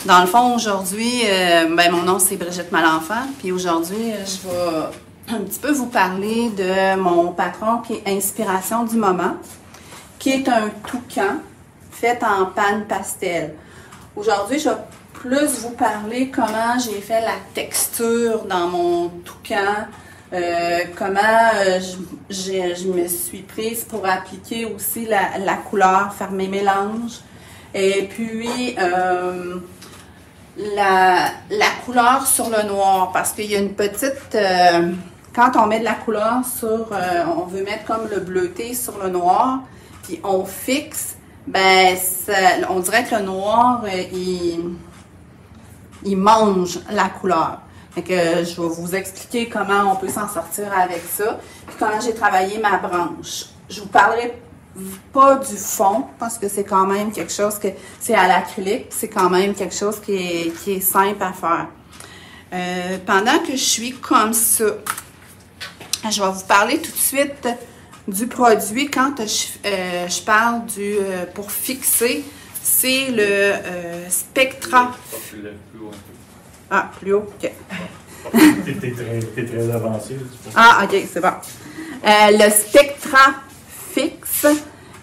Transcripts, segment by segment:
Dans le fond, aujourd'hui, mon nom c'est Brigitte Malenfant, puis aujourd'hui, je vais un petit peu vous parler de mon patron qui est Inspiration du moment, qui est un toucan fait en panne pastel. Aujourd'hui, je vais plus vous parler comment j'ai fait la texture dans mon toucan, comment je me suis prise pour appliquer aussi la couleur, faire mes mélanges. Et puis, la couleur sur le noir, parce qu'il y a une petite... quand on met de la couleur sur... on veut mettre comme le bleuté sur le noir, puis on fixe, on dirait que le noir, il mange la couleur. Fait que je vais vous expliquer comment on peut s'en sortir avec ça, puis comment j'ai travaillé ma branche. Je vous parlerai pas du fond, parce que c'est quand même quelque chose que c'est à l'acrylique, c'est quand même quelque chose qui est simple à faire. Pendant que je suis comme ça, je vais vous parler tout de suite du produit. Quand je parle pour fixer, c'est le Spectra. Ah, plus haut, ok. T'es très avancé. Ah, ok, c'est bon. Le Spectra Fix,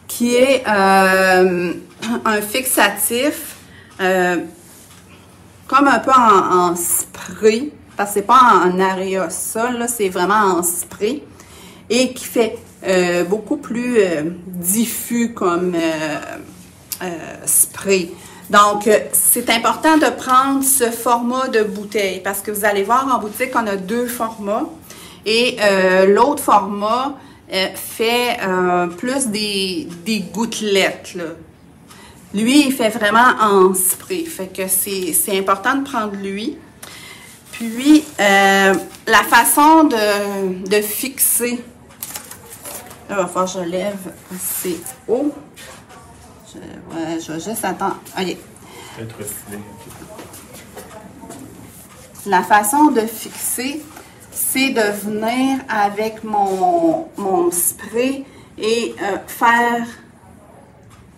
qui est un fixatif comme un peu en spray, parce que c'est pas en aérosol, là, c'est vraiment en spray, et qui fait beaucoup plus diffus comme spray. Donc, c'est important de prendre ce format de bouteille, parce que vous allez voir en boutique, on a deux formats, et l'autre format fait plus des gouttelettes, là. Lui, il fait vraiment en spray, fait que c'est important de prendre lui. Puis, la façon de fixer, là, il va falloir que je lève assez haut. Je vais juste attendre. OK. La façon de fixer, c'est de venir avec mon spray et faire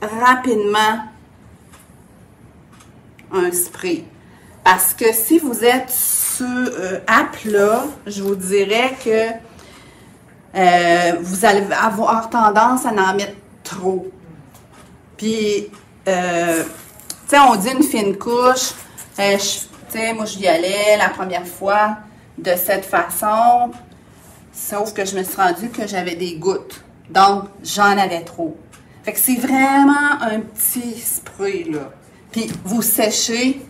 rapidement un spray. Parce que si vous êtes à plat, je vous dirais que vous allez avoir tendance à en mettre trop. Puis, tu sais, on dit une fine couche. Tu sais, moi, j'y allais la première fois de cette façon, sauf que je me suis rendue que j'avais des gouttes. Donc, j'en avais trop. Fait que c'est vraiment un petit spray, là. Puis, vous séchez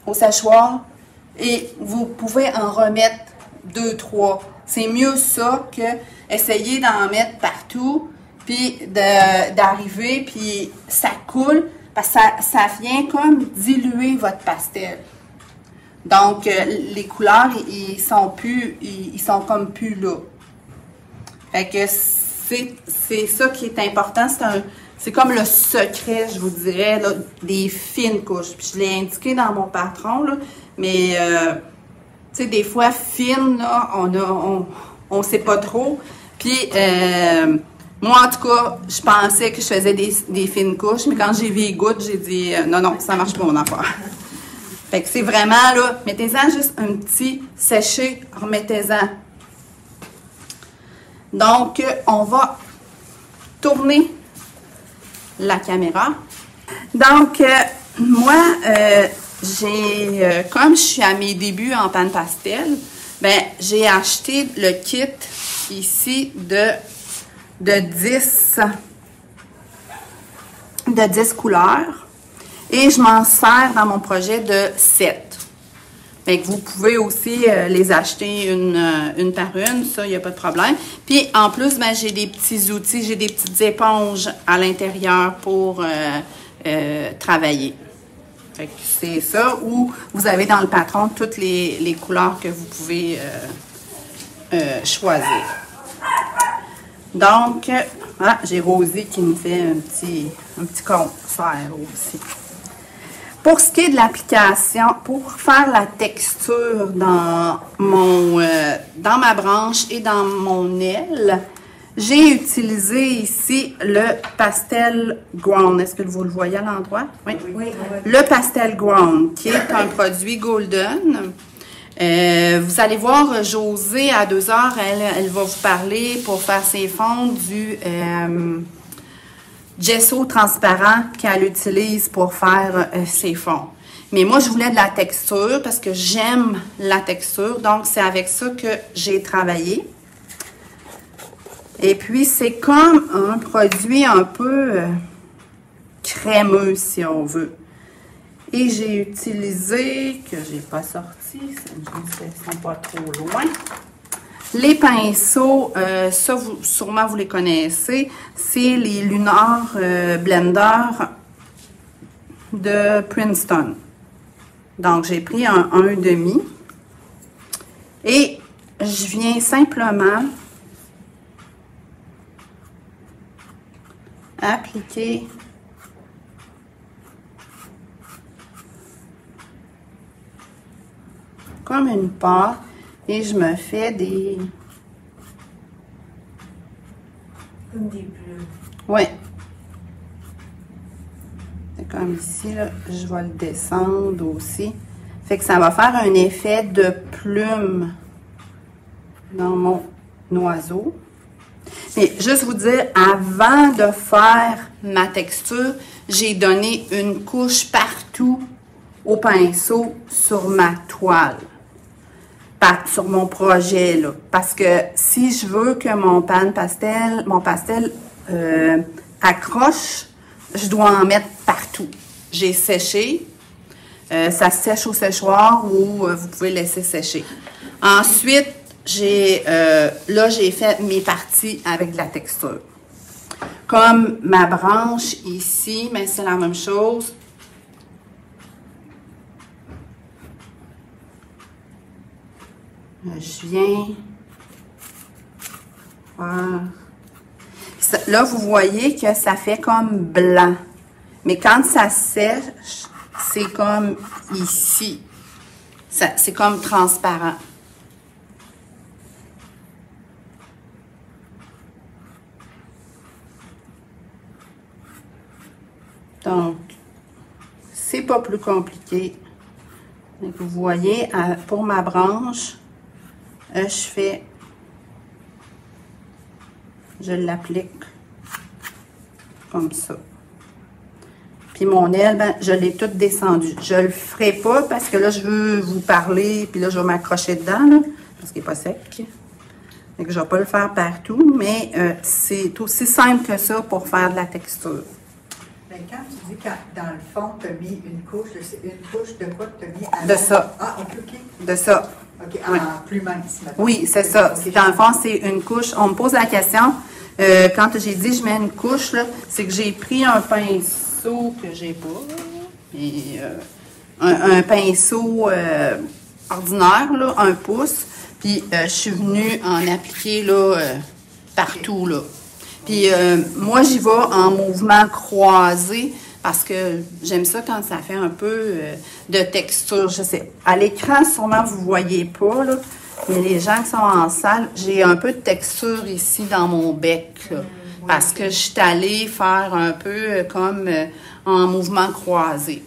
au séchoir et vous pouvez en remettre 2, 3. C'est mieux ça que essayer d'en mettre partout, puis d'arriver, puis ça coule, parce que ça vient comme diluer votre pastel. Donc, les couleurs, ils sont comme plus là. Fait que c'est ça qui est important. C'est comme le secret, je vous dirais, là, des fines couches. Puis je l'ai indiqué dans mon patron, là, mais, tu sais, des fois, fines, là, on sait pas trop. Puis, moi, en tout cas, je pensais que je faisais des fines couches, mais quand j'ai vu les gouttes, j'ai dit, non, ça marche pas, mon affaire. Fait que c'est vraiment, là, mettez-en juste un petit séché, remettez-en. Donc, on va tourner la caméra. Donc, moi, comme je suis à mes débuts en panne pastel, j'ai acheté le kit ici de 10 couleurs. Et je m'en sers dans mon projet de 7. Fait que vous pouvez aussi les acheter une par une, ça, il n'y a pas de problème. Puis, en plus, j'ai des petits outils, j'ai des petites éponges à l'intérieur pour travailler. Fait que c'est ça, où vous avez dans le patron toutes les couleurs que vous pouvez choisir. Donc, voilà, j'ai Rosie qui me fait un petit concert aussi. Pour ce qui est de l'application, pour faire la texture dans ma branche et dans mon aile, J'ai utilisé ici le Pastel Ground. Est-ce que vous le voyez à l'endroit? Oui. Oui. Le Pastel Ground, qui est un produit Golden. Vous allez voir Josée à 2 heures, elle va vous parler pour faire ses fonds du gesso transparent qu'elle utilise pour faire ses fonds. Mais moi, je voulais de la texture parce que j'aime la texture. Donc, c'est avec ça que j'ai travaillé. Et puis, c'est comme un produit un peu crémeux, si on veut. Et j'ai utilisé, que j'ai pas sorti, ils ne sont pas trop loin. Les pinceaux, sûrement vous les connaissez, c'est les Lunar Blender de Princeton. Donc, j'ai pris un 1,5 et je viens simplement appliquer comme une pâte et je me fais des... Comme des bleus. Oui. C'est comme ici, là, je vais le descendre aussi. Fait que ça va faire un effet de plume dans mon oiseau. Mais juste vous dire, avant de faire ma texture, j'ai donné une couche partout au pinceau sur ma toile. Sur mon projet, là. Parce que si je veux que mon pastel accroche, je dois en mettre partout. J'ai séché. Ça sèche au séchoir ou vous pouvez laisser sécher. Ensuite, j'ai fait mes parties avec de la texture. Comme ma branche ici, mais c'est la même chose. Je viens faire... Là, vous voyez que ça fait comme blanc. Mais quand ça sèche, c'est comme ici. C'est comme transparent. Donc, c'est pas plus compliqué. Donc, vous voyez, pour ma branche, je l'applique comme ça. Puis mon aile, ben, je l'ai toute descendue. Je le ferai pas parce que là, je veux vous parler, puis là, je vais m'accrocher dedans, là, parce qu'il n'est pas sec. Donc, je ne vais pas le faire partout, mais c'est aussi simple que ça pour faire de la texture. Mais quand tu dis que dans le fond, tu as mis une couche de quoi que tu as mis à de ça. Ah, OK. De ça. OK, oui. Plus mince. Maintenant. Oui, c'est ça. Okay. Dans le fond, c'est une couche. On me pose la question, quand j'ai dit je mets une couche, c'est que j'ai pris un pinceau que j'ai pas, et, un pinceau ordinaire, là, 1 pouce, puis je suis venue en appliquer là, partout. Là. Puis moi, j'y vais en mouvement croisé parce que j'aime ça quand ça fait un peu de texture. Je sais, à l'écran, sûrement, vous ne voyez pas, là, mais les gens qui sont en salle, j'ai un peu de texture ici dans mon bec, là, parce que je suis allée faire un peu comme en mouvement croisé.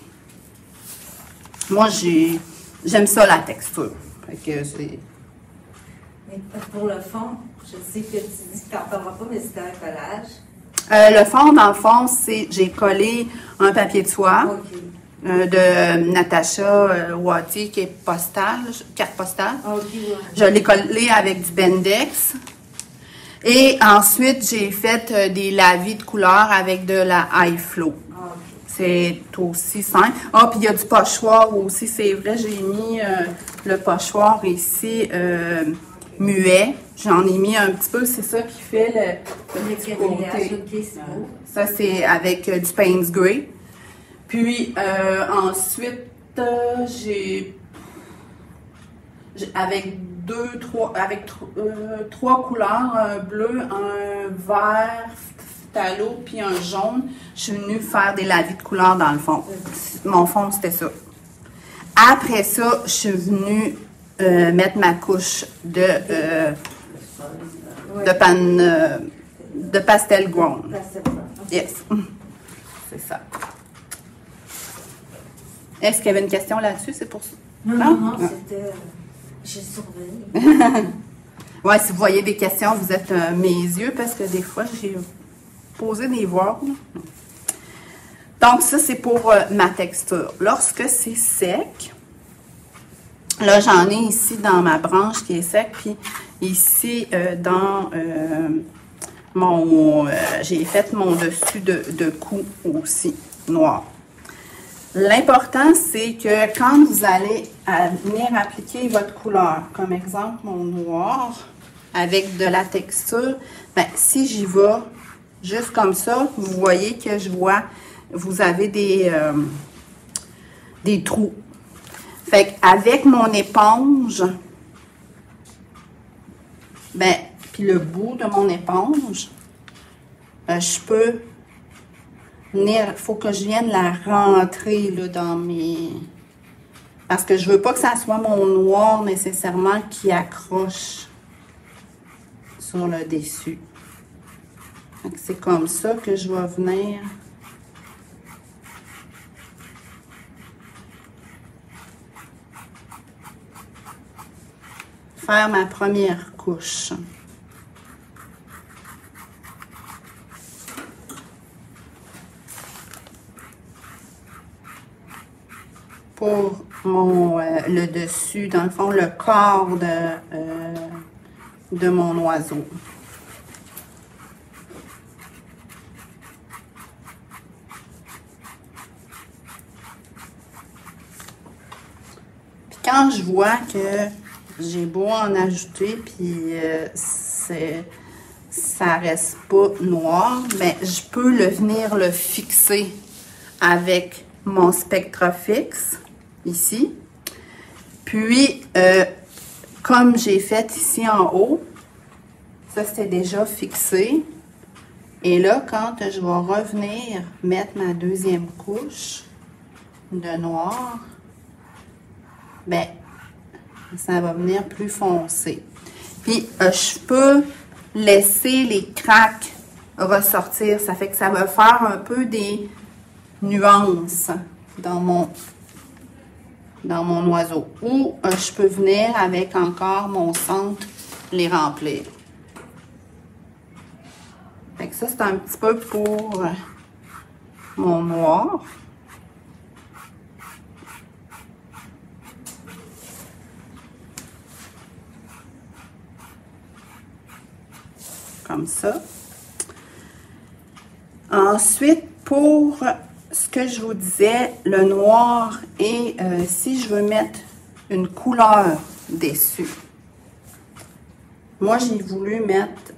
Moi, j'aime ça, la texture. Fait que c'est... Mais pour le fond, je sais que tu dis que tu n'en parleras pas, mais c'était un collage. Le fond, dans le fond, j'ai collé un papier de soie de Natacha Wattier, qui est carte postale. Je l'ai collé avec du Bendex. Et ensuite, j'ai fait des lavis de couleurs avec de la High Flow. C'est aussi simple. Ah, puis il y a du pochoir aussi, c'est vrai, j'ai mis le pochoir ici muet. J'en ai mis un petit peu, c'est ça qui fait le petit côté. Ça, c'est avec du Payne's Gray. Puis, ensuite, j'ai avec trois couleurs, un bleu, un vert phthalo, puis un jaune, je suis venue faire des lavis de couleurs dans le fond. Mon fond, c'était ça. Après ça, je suis venue mettre ma couche de de Pastel Grown. Pastel Grown. Yes. C'est ça. Est-ce qu'il y avait une question là-dessus? C'est pour ça? Non, c'était... J'ai surveillé. Ouais, si vous voyez des questions, vous êtes mes yeux, parce que des fois, j'ai posé des voiles. Donc, ça, c'est pour ma texture. Lorsque c'est sec, là, j'en ai ici dans ma branche qui est sec, puis ici, dans mon... j'ai fait mon dessus de cou aussi, noir. L'important, c'est que quand vous allez venir appliquer votre couleur, comme exemple mon noir, avec de la texture, ben, si j'y vais juste comme ça, vous voyez que je vois, vous avez des trous. Fait qu'avec mon éponge, ben, puis le bout de mon éponge, je peux venir, il faut que je vienne la rentrer là, dans mes... Parce que je veux pas que ça soit mon noir nécessairement qui accroche sur le dessus. C'est comme ça que je vais venir faire ma première couche. Pour mon, le dessus, dans le fond, le corps de mon oiseau. Puis quand je vois que j'ai beau en ajouter, puis ça reste pas noir, mais je peux venir le fixer avec mon Spectrafix. Ici. Puis, comme j'ai fait ici en haut, ça c'était déjà fixé. Et là, quand je vais revenir mettre ma deuxième couche de noir, ben, ça va venir plus foncé. Puis, je peux laisser les craques ressortir. Ça fait que ça va faire un peu des nuances dans mon oiseau. Ou je peux venir avec encore mon centre les remplir. Fait que ça, c'est un petit peu pour mon noir. Comme ça. Ensuite, pour ce que je vous disais, le noir, et si je veux mettre une couleur dessus, moi j'ai voulu mettre,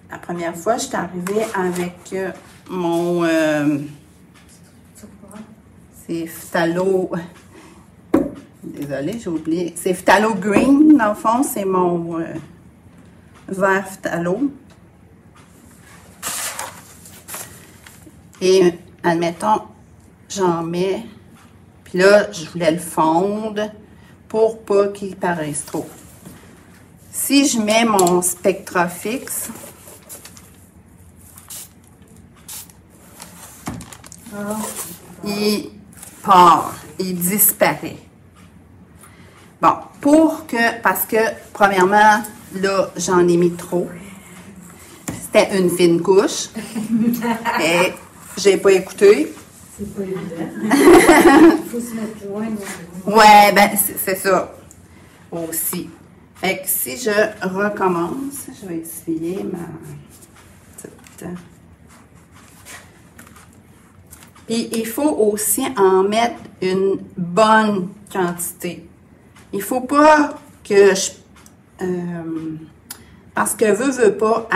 la première fois, j'étais arrivée avec mon, c'est Phthalo, désolée, j'ai oublié, c'est Phthalo Green, dans le fond, c'est mon vert Phthalo. Et, admettons, j'en mets, puis là, je voulais le fondre pour pas qu'il paraisse trop. Si je mets mon Spectrafix, il part, il disparaît. Bon, parce que, premièrement, là, j'en ai mis trop. C'était une fine couche. Et j'ai pas écouté. C'est pas évident. Il faut se mettre loin. Ouais, ben, c'est ça. Aussi. Fait que si je recommence, je vais essuyer ma petite... Puis, il faut aussi en mettre une bonne quantité. Il faut pas que je... parce que veut pas,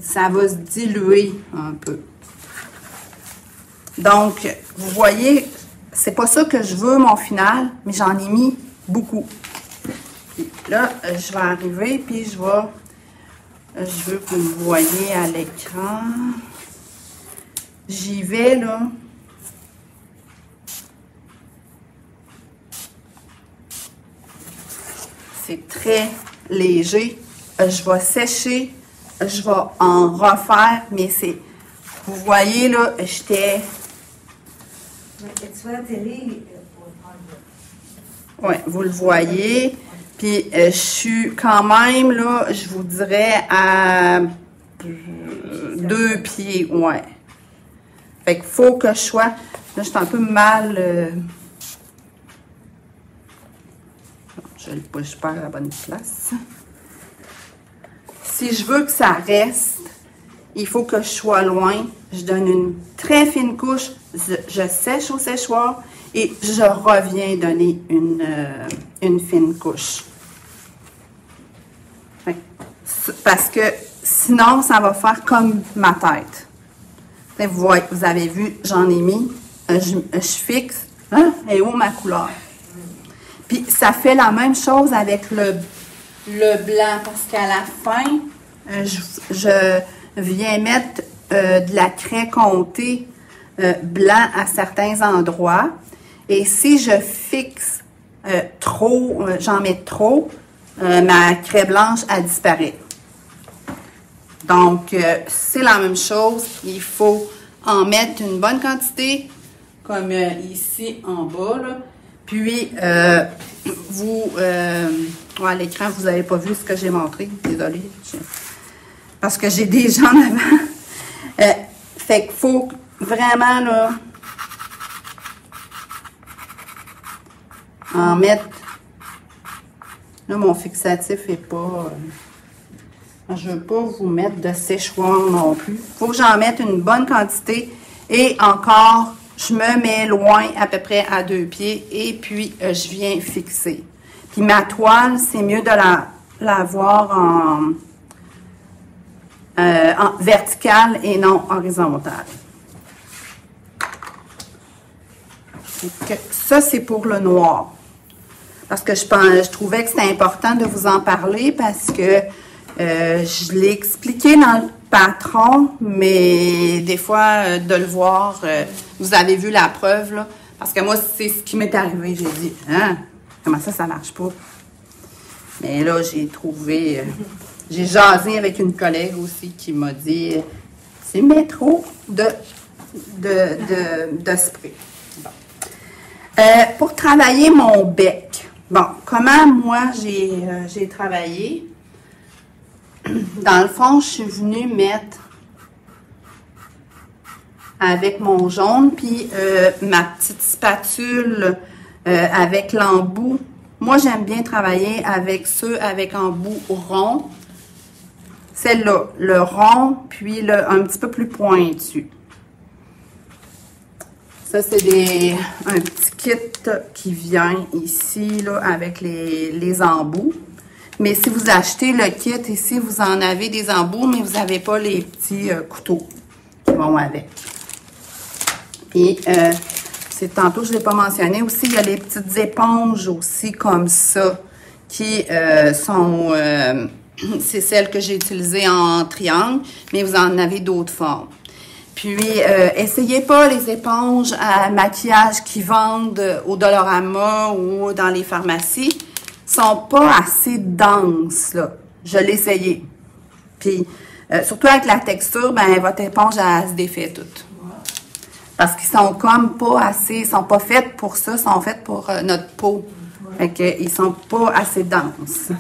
ça va se diluer un peu. Donc, vous voyez, c'est pas ça que je veux, mon final, mais j'en ai mis beaucoup. Puis là, je vais arriver, puis je veux que vous voyez à l'écran. J'y vais, là. C'est très léger. Je vais sécher je vais en refaire, mais c'est, vous voyez là, j'étais... Tu vois la télé, Oui, vous le voyez. Puis, je suis quand même, là, je vous dirais, à 2 pieds, ouais. Fait qu'il faut que je sois... Là, je suis un peu mal... Je le push pas à la bonne place. Si je veux que ça reste, il faut que je sois loin. Je donne une très fine couche, je sèche au séchoir et je reviens donner une fine couche. Parce que sinon, ça va faire comme ma tête. Vous avez vu, j'en ai mis, je fixe. Hein? Et où ma couleur? Puis ça fait la même chose avec le blanc, parce qu'à la fin, je viens mettre de la craie comptée blanc à certains endroits. Et si je fixe trop, j'en mets trop, ma craie blanche, elle disparaît. Donc, c'est la même chose. Il faut en mettre une bonne quantité, comme ici en bas, là. Puis, vous, à l'écran, vous n'avez pas vu ce que j'ai montré. Désolée. Parce que j'ai des gens en avant. Fait qu'il faut vraiment, là, en mettre. Là, mon fixatif n'est pas... je ne veux pas vous mettre de séchoir non plus. Il faut que j'en mette une bonne quantité. Et encore... Je me mets loin, à peu près à 2 pieds, et puis je viens fixer. Puis ma toile, c'est mieux de la voir en verticale et non horizontale. Donc, ça, c'est pour le noir. Parce que je trouvais que c'était important de vous en parler parce que je l'ai expliqué dans le patron, mais des fois, de le voir, vous avez vu la preuve, là, parce que moi, c'est ce qui m'est arrivé. J'ai dit, hein, comment ça marche pas? Mais là, j'ai trouvé, j'ai jasé avec une collègue aussi qui m'a dit, c'est trop de spray. Bon. Pour travailler mon bec, bon, comment moi j'ai travaillé? Dans le fond, je suis venue mettre avec mon jaune, puis ma petite spatule avec l'embout. Moi, j'aime bien travailler avec ceux avec embout rond. Celle-là, le rond, puis un petit peu plus pointu. Ça, c'est un petit kit qui vient ici, là, avec les embouts. Mais si vous achetez le kit ici, vous en avez des embouts, mais vous n'avez pas les petits couteaux qui vont avec. Puis, c'est tantôt, je ne l'ai pas mentionné aussi, il y a les petites éponges aussi comme ça, qui sont, c'est celles que j'ai utilisées en triangle, mais vous en avez d'autres formes. Puis, essayez pas les éponges à maquillage qui vendent au Dollarama ou dans les pharmacies. Sont pas assez denses, là. Je l'ai essayé. Puis, surtout avec la texture, ben votre éponge, elle se défait toute. Parce qu'ils sont comme pas assez, ils sont pas faits pour ça, ils sont faits pour notre peau. Fait qu'ils sont pas assez denses.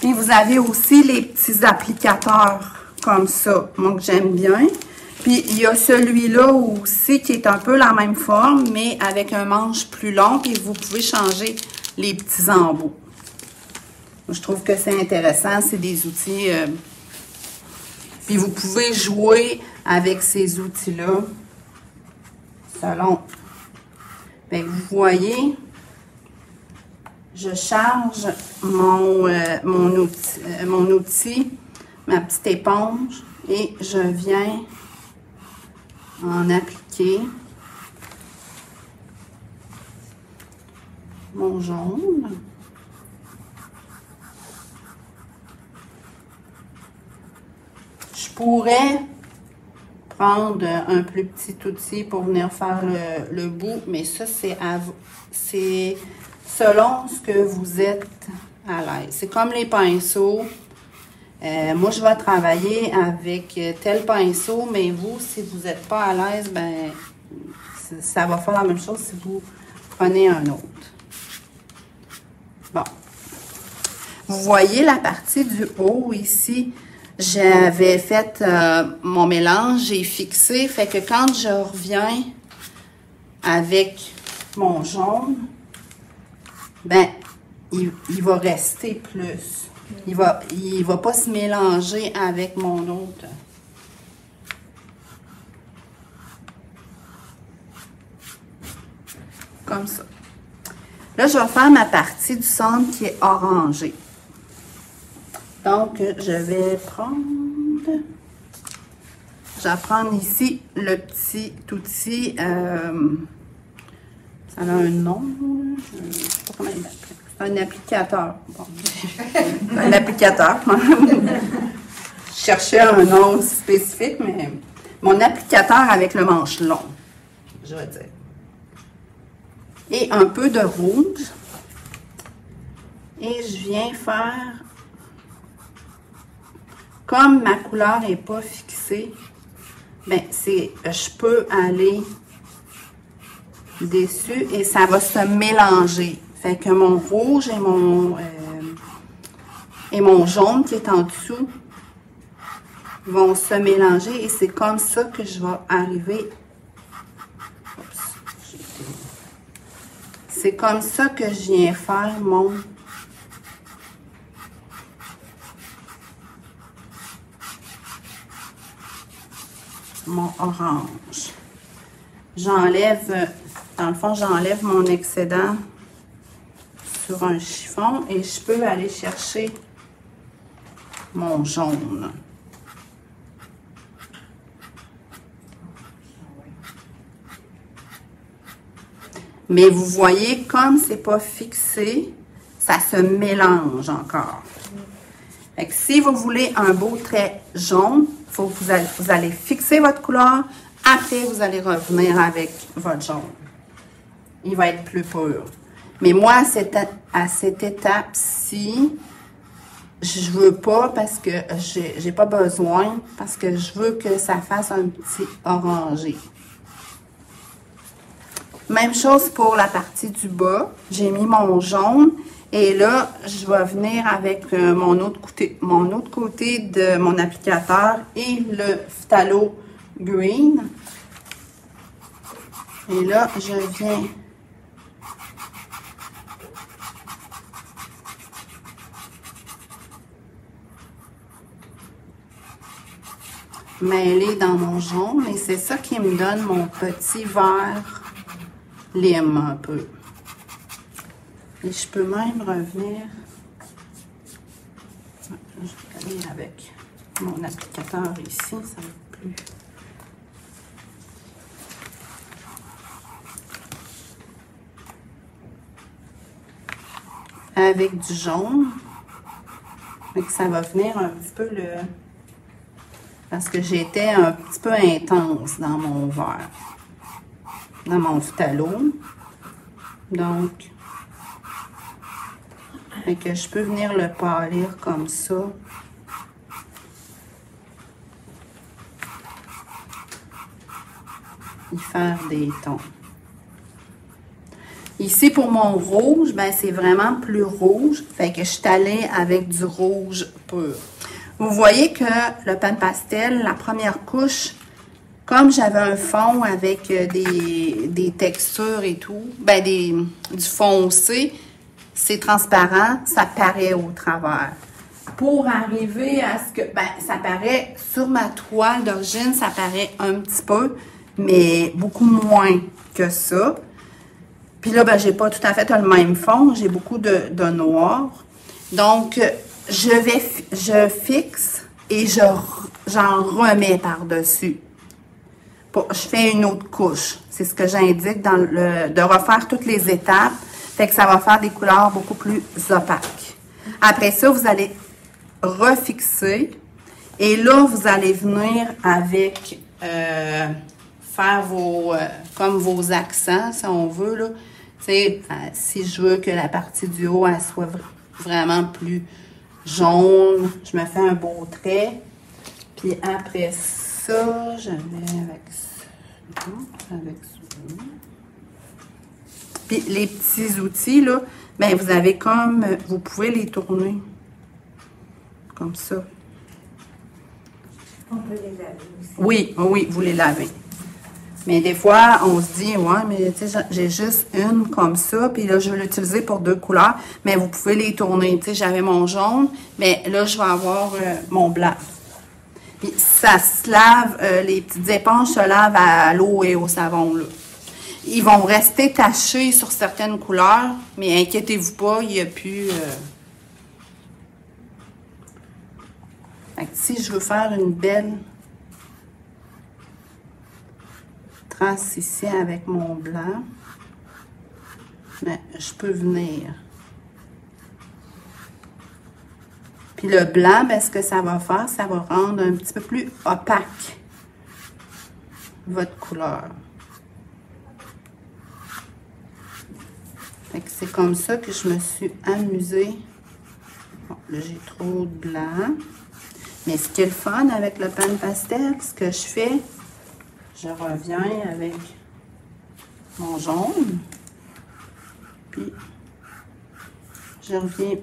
Puis, vous avez aussi les petits applicateurs comme ça, moi que j'aime bien. Puis, il y a celui-là aussi qui est un peu la même forme, mais avec un manche plus long, puis vous pouvez changer les petits embouts. Je trouve que c'est intéressant, c'est des outils. Puis vous pouvez jouer avec ces outils-là selon. Bien, vous voyez, je charge mon outil, ma petite éponge, et je viens en appliquer mon jaune. Je pourrais prendre un plus petit outil pour venir faire le bout, mais ça, c'est selon ce que vous êtes à l'aise. C'est comme les pinceaux. Moi, je vais travailler avec tel pinceau, mais vous, si vous n'êtes pas à l'aise, ben ça va faire la même chose si vous prenez un autre. Bon. Vous voyez la partie du haut ici, j'avais fait mon mélange, j'ai fixé, fait que quand je reviens avec mon jaune, ben, il va rester plus. Il va pas se mélanger avec mon autre. Comme ça. Là, je vais faire ma partie du centre qui est orangée. Donc, je vais prendre ici le petit outil. Ça a un nom. Je ne sais pas comment il l'appelle. C'est un applicateur. Bon. Un applicateur. Je cherchais un nom spécifique, mais mon applicateur avec le manche long, je vais dire. Et un peu de rouge. Et je viens faire, comme ma couleur n'est pas fixée, ben je peux aller dessus et ça va se mélanger. Fait que mon rouge et mon jaune qui est en dessous vont se mélanger et c'est comme ça que je vais arriver. C'est comme ça que je viens faire mon orange. J'enlève, dans le fond, j'enlève mon excédent sur un chiffon et je peux aller chercher mon jaune. Mais vous voyez, comme c'est pas fixé, ça se mélange encore. Fait que si vous voulez un beau trait jaune, faut que vous allez fixer votre couleur. Après, vous allez revenir avec votre jaune. Il va être plus pur. Mais moi, à cette étape-ci, je veux pas parce que j'ai pas besoin, parce que je veux que ça fasse un petit orangé. Même chose pour la partie du bas. J'ai mis mon jaune et là, je vais venir avec mon autre côté de mon applicateur et le phthalo green. Et là, je viens mêler dans mon jaune et c'est ça qui me donne mon petit vert lime un peu. Et je peux même revenir. Je vais aller avec mon applicateur ici, ça va être plus. Avec du jaune. Et que ça va venir un petit peu le. Parce que j'étais un petit peu intense dans mon vert. Dans mon phthalo. Donc, et que je peux venir le pâlir comme ça. Y faire des tons. Ici, pour mon rouge, ben c'est vraiment plus rouge. Fait que je suis allée avec du rouge pur. Vous voyez que le pan pastel, la première couche, comme j'avais un fond avec des textures et tout, ben du foncé, c'est transparent, ça paraît au travers. Pour arriver à ce que, ben ça paraît sur ma toile d'origine, ça paraît un petit peu, mais beaucoup moins que ça. Puis là, ben j'ai pas tout à fait le même fond, j'ai beaucoup de noir. Donc, je fixe et j'en remets par-dessus. Je fais une autre couche. C'est ce que j'indique de refaire toutes les étapes. Fait que ça va faire des couleurs beaucoup plus opaques. Après ça, vous allez refixer. Et là, vous allez venir avec faire comme vos accents, si on veut, là. Si je veux que la partie du haut, elle soit vraiment plus jaune. Je me fais un beau trait. Puis après ça, je vais avec ça. Avec ça. Puis les petits outils, là, ben vous avez comme, vous pouvez les tourner. Comme ça. On peut les laver aussi. Oui, oui, vous les lavez. Mais des fois, on se dit, ouais, mais tu sais, j'ai juste une comme ça, puis là, je vais l'utiliser pour 2 couleurs, mais vous pouvez les tourner. Tu sais, j'avais mon jaune, mais là, je vais avoir mon blanc. Puis ça se lave, les petites éponges se lavent à l'eau et au savon, là. Ils vont rester tachés sur certaines couleurs, mais inquiétez-vous pas, il n'y a plus... Fait que si je veux faire une belle... ici avec mon blanc, mais je peux venir. Puis le blanc, ben, ce que ça va faire, ça va rendre un petit peu plus opaque votre couleur. Fait que c'est comme ça que je me suis amusée. Bon, là, j'ai trop de blanc. Mais ce qui est le fun avec le pan pastel, ce que je fais, je reviens avec mon jaune, puis je reviens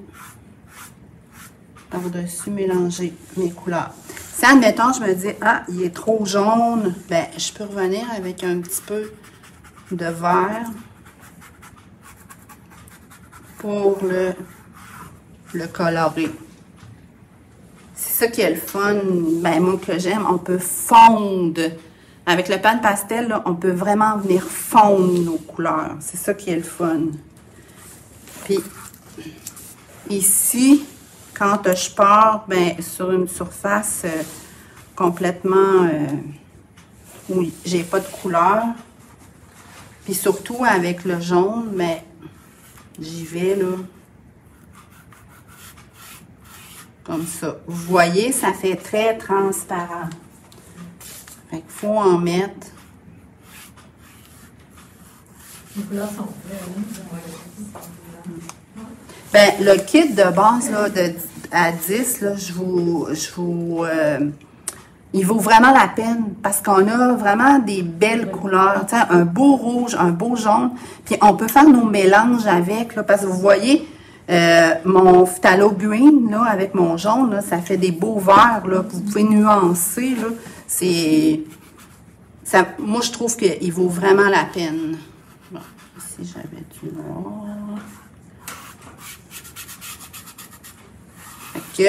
par-dessus mélanger mes couleurs. Si, admettons, je me dis, ah, il est trop jaune, ben, je peux revenir avec un petit peu de vert pour le colorer. C'est ça qui est le fun, ben, moi, que j'aime, on peut fondre. Avec le pan pastel, là, on peut vraiment venir fondre nos couleurs. C'est ça qui est le fun. Puis, ici, quand je pars ben, sur une surface complètement où j'ai pas de couleur, puis surtout avec le jaune, mais j'y vais, là, comme ça. Vous voyez, ça fait très transparent. Fait qu'il faut en mettre. Les couleurs sont Ben, le kit de base, là, à 10, là, il vaut vraiment la peine parce qu'on a vraiment des belles couleurs. Tu sais, un beau rouge, un beau jaune. Puis on peut faire nos mélanges avec, là, parce que vous voyez, mon phthalo green, là, avec mon jaune, là, ça fait des beaux verts, là. Vous pouvez nuancer, là. Moi, je trouve qu'il vaut vraiment la peine. Bon, ici, j'avais du noir. Fait que...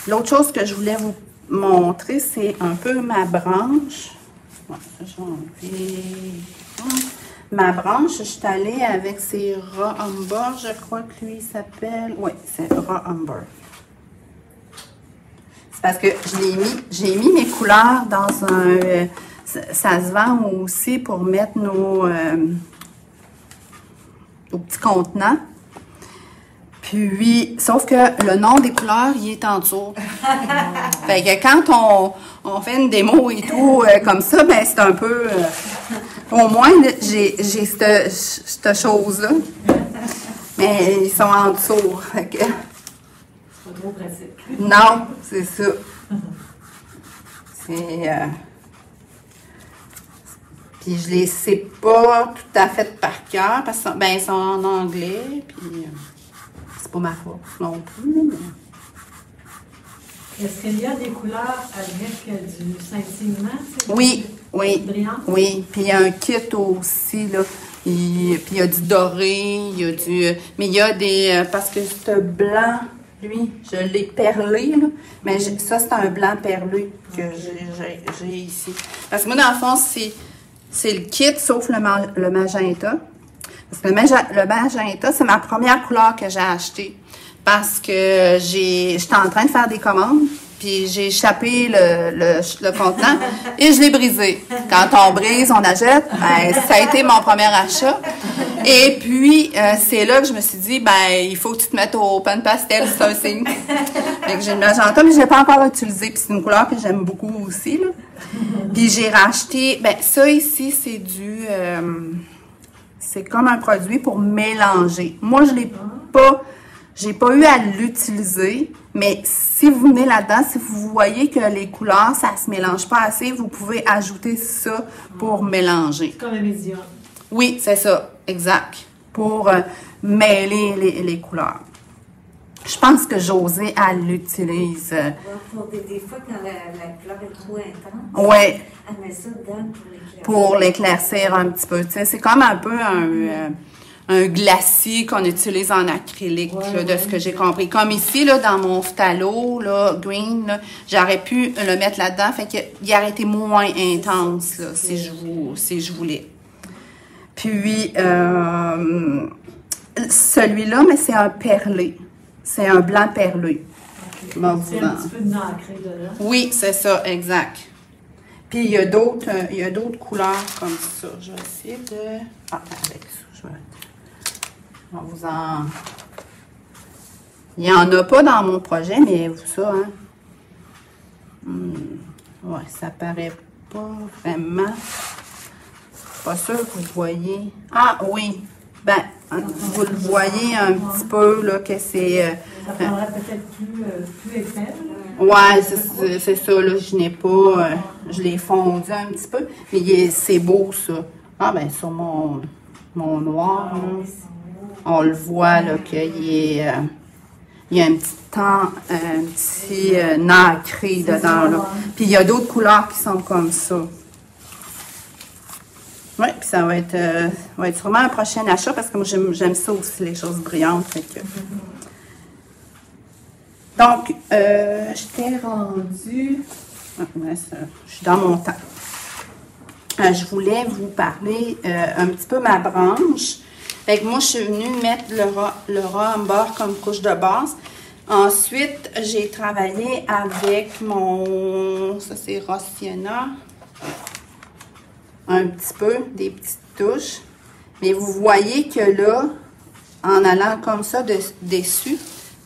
L'autre chose que je voulais vous montrer, c'est un peu ma branche. Bon, ça, je vais enlever... Ma branche, je suis allée avec ces Raw Umber, je crois que lui s'appelle. Oui, c'est Raw Umber. C'est parce que j'ai mis mes couleurs dans un. Ça se vend aussi pour mettre nos petits contenants. Puis, sauf que le nom des couleurs, il est en dessous. Fait que quand on fait une démo et tout, comme ça, ben c'est un peu... au moins, j'ai cette chose-là. Mais ils sont en dessous. Fait que... C'est pas trop pratique. Non, c'est ça. C'est... Puis je les sais pas tout à fait par cœur, parce que ben, ils sont en anglais, puis... c'est pas ma force non plus, mais... Est-ce qu'il y a des couleurs avec du scintillement? Oui, oui, brillant? oui. Puis il y a un kit aussi, là. Puis il y a du doré, il y a du... Mais il y a des... parce que ce blanc, lui, je l'ai perlé, là. Mais ça, c'est un blanc perlé que j'ai ici. Parce que moi, dans le fond, c'est le kit, sauf le magenta. Parce que le magenta, c'est ma première couleur que j'ai achetée. Parce que j'étais en train de faire des commandes, puis j'ai échappé le contenant et je l'ai brisé. Quand on brise, on achète. Ben, ça a été mon premier achat. Et puis, c'est là que je me suis dit, ben, il faut que tu te mettes au pan pastel, c'est un signe. Fait que j'ai le magenta, mais je l'ai pas encore utilisé, puis c'est une couleur que j'aime beaucoup aussi, là. Puis j'ai racheté, ben, ça ici, c'est du, c'est comme un produit pour mélanger. Moi, j'ai pas eu à l'utiliser, mais si vous venez là-dedans, si vous voyez que les couleurs, ça se mélange pas assez, vous pouvez ajouter ça pour mélanger. Comme un médium. Oui, c'est ça, exact. Pour mêler les couleurs. Je pense que Josée, elle l'utilise. Pour des fois, quand la couleur est trop intense, Oui, elle met ça dedans pour l'éclaircir un petit peu. Tu sais, c'est comme un peu un glacis qu'on utilise en acrylique, là, de ce que j'ai compris. Comme ici, là, dans mon phthalo, là, green, là, j'aurais pu le mettre là-dedans, fait qu'il aurait été moins intense, là, si je voulais. Puis, celui-là, mais c'est un perlé. C'est un blanc perlé. Okay. C'est un petit peu de nacré dedans. Oui, c'est ça, exact. Puis, il y a d'autres couleurs comme ça. Je vais essayer de... Ah, avec ça, on vous en... Il n'y en a pas dans mon projet, mais vous ça, hein? Ouais, ça paraît pas vraiment. Pas sûr que vous voyez. Ah, oui. Ben, vous le voyez un petit peu, là, que c'est... ça prendrait peut-être plus épais, là. Ouais, c'est ça, là. Je n'ai pas... je l'ai fondu un petit peu. Mais c'est beau, ça. Ah, ben, sur mon noir, là, on le voit, là, qu'il y a un petit nacré dedans, là. Puis il y a d'autres couleurs qui sont comme ça. Oui, puis ça va être sûrement un prochain achat parce que moi, j'aime ça aussi, les choses brillantes. Fait que... Donc, j'étais rendue... je suis dans mon temps. Je voulais vous parler un petit peu ma branche. Fait que moi, je suis venue mettre le ras en bord comme couche de base. Ensuite, j'ai travaillé avec mon... Ça, c'est Rossiana. Un petit peu, des petites touches. Mais vous voyez que là, en allant comme ça dessus,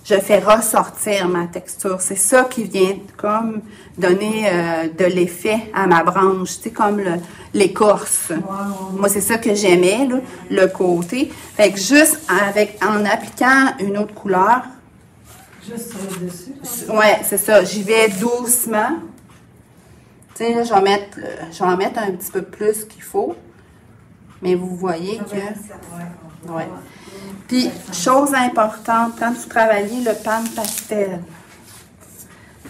je fais ressortir ma texture. C'est ça qui vient comme donner de l'effet à ma branche, tu sais, comme l'écorce. Wow. Moi, c'est ça que j'aimais, là, le côté. Fait que juste en appliquant une autre couleur. Juste sur le dessus. Ouais, c'est ça. J'y vais doucement. Tu sais, là, je vais en mettre un petit peu plus qu'il faut. Mais vous voyez que... Ouais. Puis, chose importante, quand vous travaillez le pan pastel,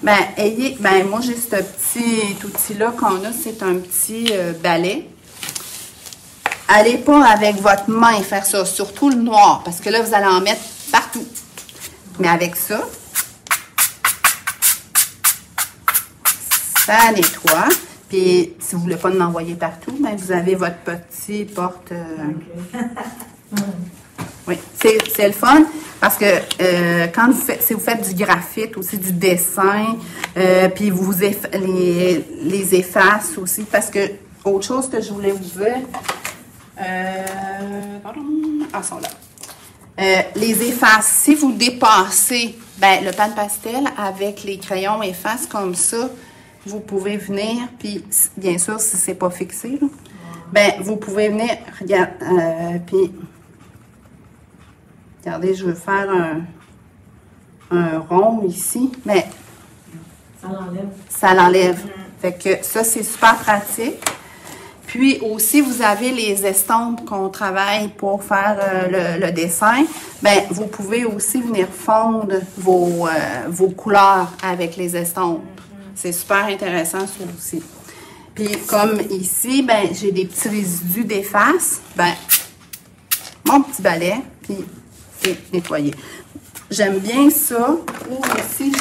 moi, j'ai ce petit outil-là qu'on a, c'est un petit balai. Allez pas avec votre main faire ça, surtout le noir, parce que là, vous allez en mettre partout. Mais avec ça, ça nettoie. Puis, si vous voulez pas l'envoyer partout, vous avez votre petit porte... Oui, c'est le fun parce que si vous faites du graphite aussi, du dessin, puis vous les efface aussi, parce que autre chose que je voulais vous dire, sont là. Les efface, si vous dépassez le pan pastel avec les crayons efface comme ça, vous pouvez venir, puis bien sûr, si c'est pas fixé, là, vous pouvez venir, puis... Regardez, je veux faire un rond ici, mais ça l'enlève. Fait que ça, c'est super pratique. Puis aussi, vous avez les estampes qu'on travaille pour faire le dessin. Vous pouvez aussi venir fondre vos couleurs avec les estampes. C'est super intéressant, ça aussi. Puis comme ici, j'ai des petits résidus d'efface. Mon petit balai, puis c'est nettoyé. J'aime bien ça. Ou ici,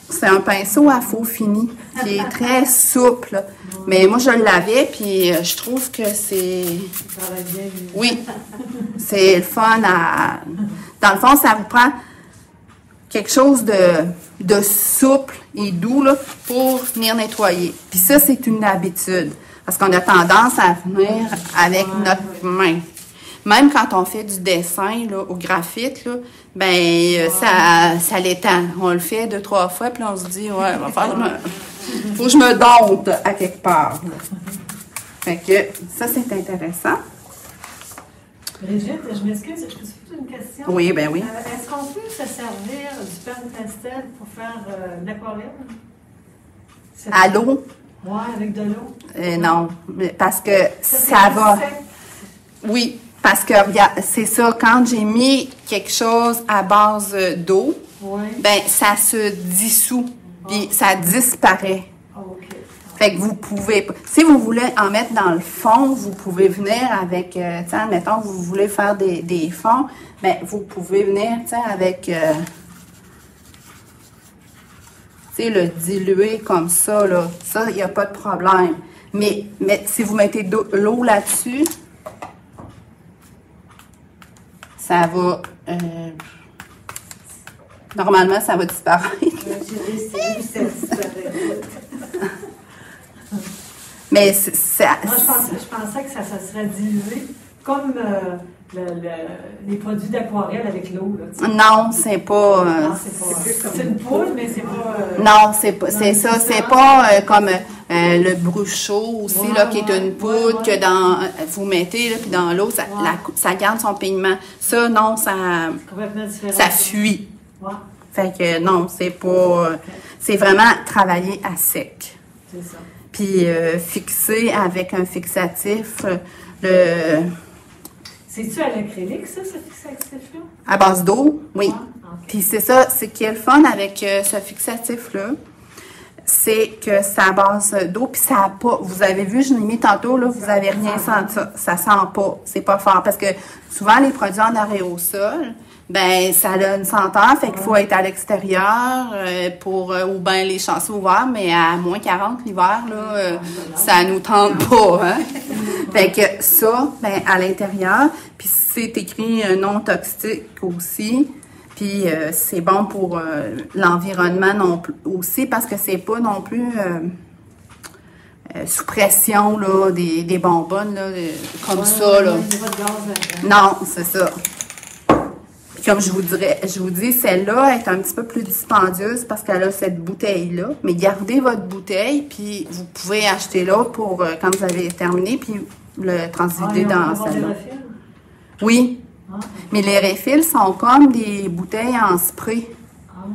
c'est un pinceau à faux fini qui est très souple. Mais moi, je l'avais, puis je trouve que c'est... Oui, c'est le fun à... Dans le fond, ça vous prend quelque chose de souple et doux là, pour venir nettoyer. Puis ça, c'est une habitude. Parce qu'on a tendance à venir avec notre main. Même quand on fait du dessin là, au graphite, là, ben ça l'étend. On le fait 2-3 fois, puis on se dit, ouais, faut que je me dompte à quelque part. Fait que ça, c'est intéressant. Brigitte, je m'excuse, je peux te poser une question? Oui, ben oui. Est-ce qu'on peut se servir du pain-pastel pour faire l'aquarelle? À l'eau? Oui, avec de l'eau. Non, parce que ça va... Oui, parce que, regarde, c'est ça, quand j'ai mis quelque chose à base d'eau, ben ça se dissout, puis ça disparaît. Fait que vous pouvez, si vous voulez en mettre dans le fond, vous pouvez venir avec, tu sais, admettons, vous voulez faire des fonds, mais vous pouvez venir, tu sais, avec, tu sais, le diluer comme ça, là. Ça, il n'y a pas de problème. Mais si vous mettez de l'eau là-dessus, ça va, normalement, ça va disparaître. Mais ça... Moi, je pensais que ça serait dilué comme les produits d'aquarelle avec l'eau. Non, c'est pas... c'est une poule, mais c'est pas... Non, c'est ça. C'est pas comme le bruchot aussi, là, qui est une poudre que vous mettez, là, puis dans l'eau, ça garde son pigment. Ça, non, ça fuit. Ouais. Fait que non, c'est pas... C'est vraiment travailler à sec. C'est ça. Puis fixer avec un fixatif, C'est-tu à l'acrylique, ça, ce fixatif-là? À base d'eau, oui. Ah, okay. Puis c'est ça, ce qui est le fun avec ce fixatif-là, c'est que c'est à base d'eau, puis ça n'a pas... Vous avez vu, je l'ai mis tantôt, là, vous avez rien senti. Ça sent pas, c'est pas fort. Parce que souvent, les produits en aérosol, ben ça a une senteur, fait qu'il faut être à l'extérieur ou bien les chanceaux ouverts, mais à moins 40 l'hiver, là, ça nous tente pas, hein? Fait que ça, ben à l'intérieur, puis c'est écrit non toxique aussi, puis c'est bon pour l'environnement aussi, parce que c'est pas non plus sous pression, là, des bonbonnes, là, comme ça, là. Non, c'est ça. Comme je vous dis, celle-là est un petit peu plus dispendieuse parce qu'elle a cette bouteille-là. Mais gardez votre bouteille, puis vous pouvez acheter l'autre pour quand vous avez terminé, puis le transvider dans celle-là. Oui. Ah, okay. Mais les refils sont comme des bouteilles en spray. Ah.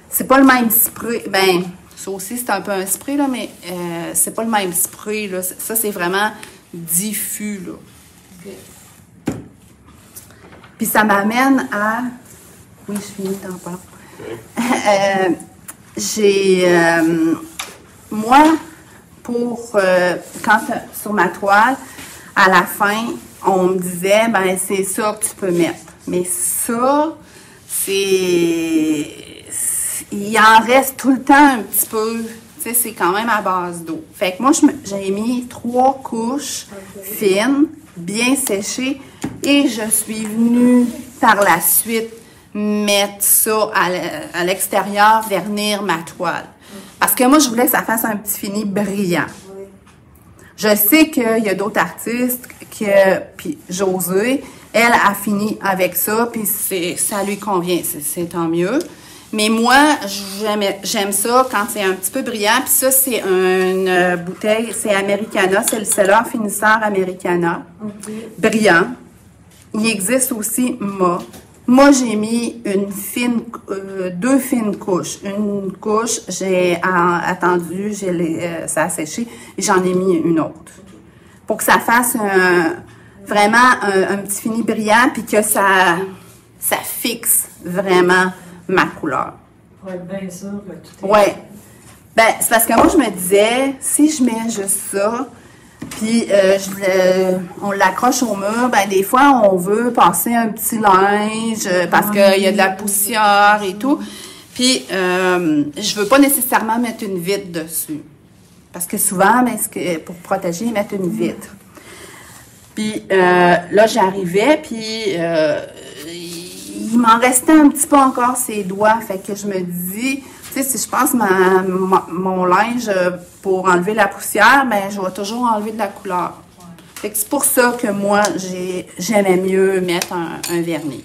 C'est pas le même spray. Ben, ça aussi, c'est un peu un spray, là, mais c'est pas le même spray, là. Ça, c'est vraiment diffus, là. Okay. Puis ça m'amène à... Oui, je finis dans pas. Moi, quand sur ma toile, à la fin, on me disait, ben c'est ça que tu peux mettre. Mais ça, il en reste tout le temps un petit peu. Tu sais, c'est quand même à base d'eau. Fait que moi, j'ai mis 3 couches fines, bien séchées, et je suis venue par la suite mettre ça à l'extérieur, vernir ma toile. Parce que moi, je voulais que ça fasse un petit fini brillant. Je sais qu'il y a d'autres artistes, puis Josée, elle a fini avec ça, puis ça lui convient, c'est tant mieux. Mais moi, j'aime ça quand c'est un petit peu brillant. Puis ça, c'est une bouteille, c'est Americana, c'est le seller finisseur Americana. Okay. Brillant. Il existe aussi Moi, j'ai mis 2 fines couches. Une couche, j'ai attendu, ça a séché, et j'en ai mis une autre. Pour que ça fasse vraiment un petit fini brillant, puis que ça fixe vraiment ma couleur. Pour être bien sûr que tout est... Oui. Ben, c'est parce que moi, je me disais, si je mets juste ça, puis on l'accroche au mur, ben des fois, on veut passer un petit linge parce qu'il y a de la poussière et tout. Puis, je veux pas nécessairement mettre une vitre dessus. Parce que souvent, pour protéger, ils mettent une vitre. Puis, là, j'arrivais, puis... il m'en restait un petit peu encore ses doigts. Fait que je me dis, tu sais, si je passe mon linge pour enlever la poussière, ben je vais toujours enlever de la couleur. Fait que c'est pour ça que moi, j'aimais mieux mettre un vernis.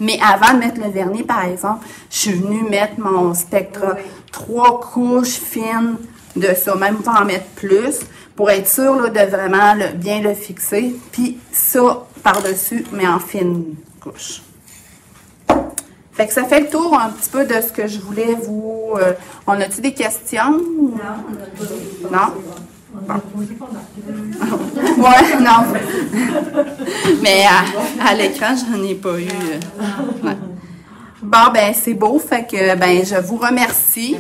Mais avant de mettre le vernis, par exemple, je suis venue mettre mon Spectra 3 couches fines de ça, même pas en mettre plus, pour être sûre là, de vraiment bien le fixer. Puis ça, par-dessus, mais en fine couche. Fait que ça fait le tour un petit peu de ce que je voulais vous... on a-tu des questions? Non, on n'a pas. Non? On a posé pas mal. Ouais, non. Mais à l'écran, j'en ai pas eu. Ouais. Bon, ben c'est beau. Fait que ben je vous remercie.